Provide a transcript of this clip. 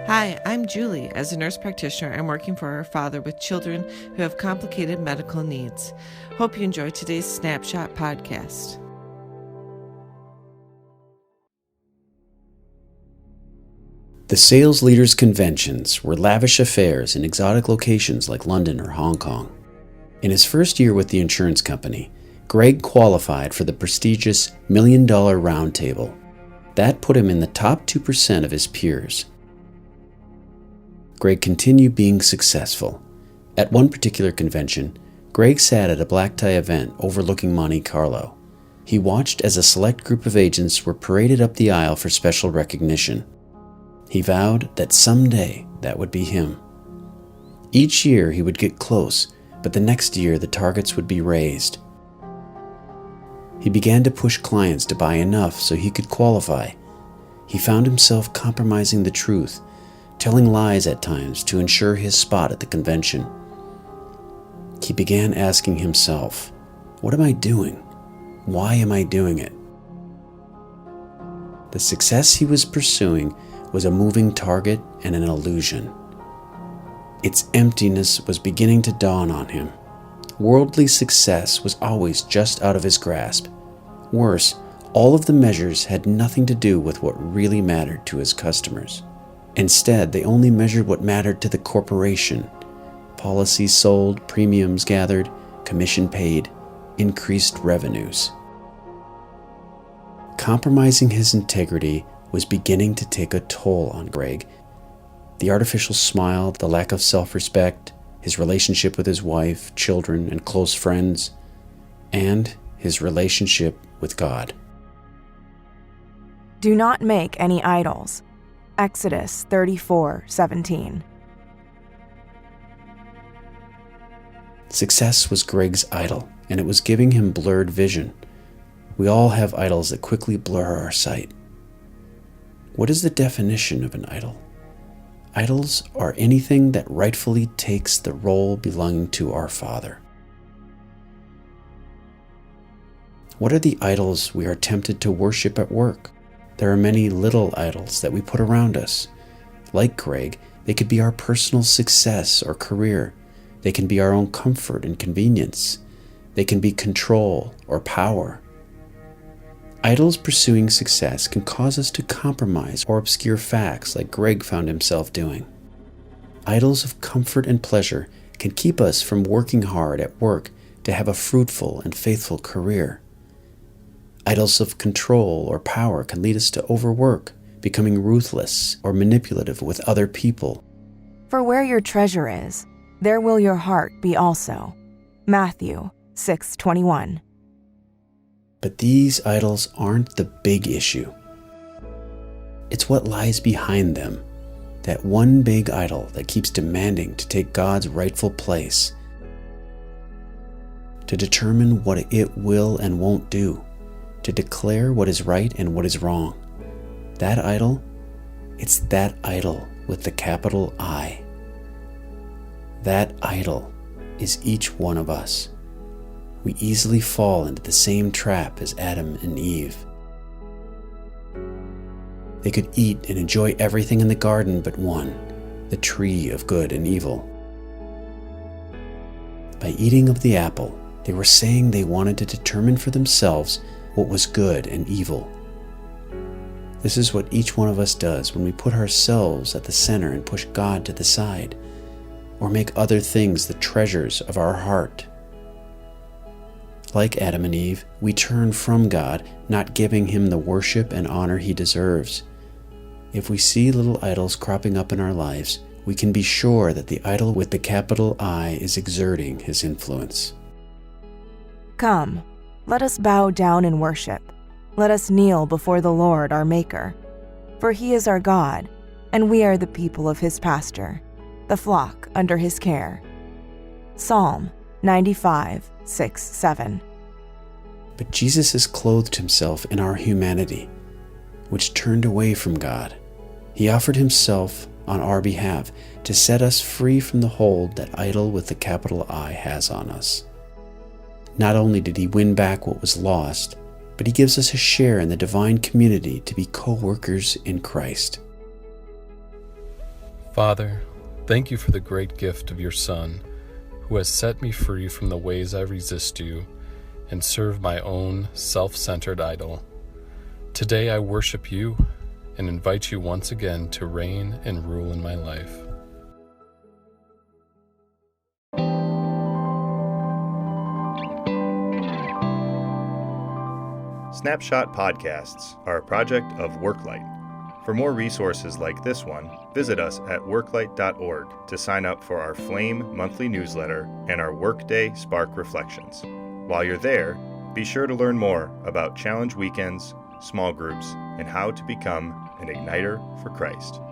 Hi, I'm Julie. As a nurse practitioner, I'm working for our father with children who have complicated medical needs. Hope you enjoy today's Snapshot podcast. The sales leaders' conventions were lavish affairs in exotic locations like London or Hong Kong. In his first year with the insurance company, Greg qualified for the prestigious $1 Million Round Table. That put him in the top 2% of his peers. Greg continued being successful. At one particular convention, Greg sat at a black tie event overlooking Monte Carlo. He watched as a select group of agents were paraded up the aisle for special recognition. He vowed that someday that would be him. Each year he would get close, but the next year the targets would be raised. He began to push clients to buy enough so he could qualify. He found himself compromising the truth, telling lies at times to ensure his spot at the convention. He began asking himself, "What am I doing? Why am I doing it?" The success he was pursuing was a moving target and an illusion. Its emptiness was beginning to dawn on him. Worldly success was always just out of his grasp. Worse, all of the measures had nothing to do with what really mattered to his customers. Instead, they only measured what mattered to the corporation. Policies sold, premiums gathered, commission paid, increased revenues. Compromising his integrity was beginning to take a toll on Greg. The artificial smile, the lack of self-respect, his relationship with his wife, children, and close friends, and his relationship with God. Do not make any idols. Exodus 34:17. Success was Greg's idol, and it was giving him blurred vision. We all have idols that quickly blur our sight. What is the definition of an idol? Idols are anything that rightfully takes the role belonging to our Father. What are the idols we are tempted to worship at work? There are many little idols that we put around us. Like Greg, they could be our personal success or career. They can be our own comfort and convenience. They can be control or power. Idols pursuing success can cause us to compromise or obscure facts like Greg found himself doing. Idols of comfort and pleasure can keep us from working hard at work to have a fruitful and faithful career. Idols of control or power can lead us to overwork, becoming ruthless or manipulative with other people. For where your treasure is, there will your heart be also. Matthew 6:21. But these idols aren't the big issue. It's what lies behind them, that one big idol that keeps demanding to take God's rightful place, to determine what it will and won't do, to declare what is right and what is wrong. That idol, it's that idol with the capital I. That idol is each one of us. We easily fall into the same trap as Adam and Eve. They could eat and enjoy everything in the garden but one, the tree of good and evil. By eating of the apple, they were saying they wanted to determine for themselves what was good and evil. This is what each one of us does when we put ourselves at the center and push God to the side, or make other things the treasures of our heart. Like Adam and Eve, we turn from God, not giving Him the worship and honor He deserves. If we see little idols cropping up in our lives, we can be sure that the idol with the capital I is exerting his influence. Come, let us bow down and worship. Let us kneel before the Lord our Maker. For He is our God, and we are the people of His pasture, the flock under His care. Psalm 95:6-7. But Jesus has clothed Himself in our humanity, which turned away from God. He offered Himself on our behalf to set us free from the hold that idol with the capital I has on us. Not only did He win back what was lost, but He gives us a share in the divine community to be co-workers in Christ. Father, thank you for the great gift of your Son, who has set me free from the ways I resist you and serve my own self-centered idol. Today I worship you and invite you once again to reign and rule in my life. Snapshot podcasts are a project of WorkLight. For more resources like this one, visit us at worklight.org to sign up for our Flame monthly newsletter and our Workday Spark Reflections. While you're there, be sure to learn more about challenge weekends, small groups, and how to become an igniter for Christ.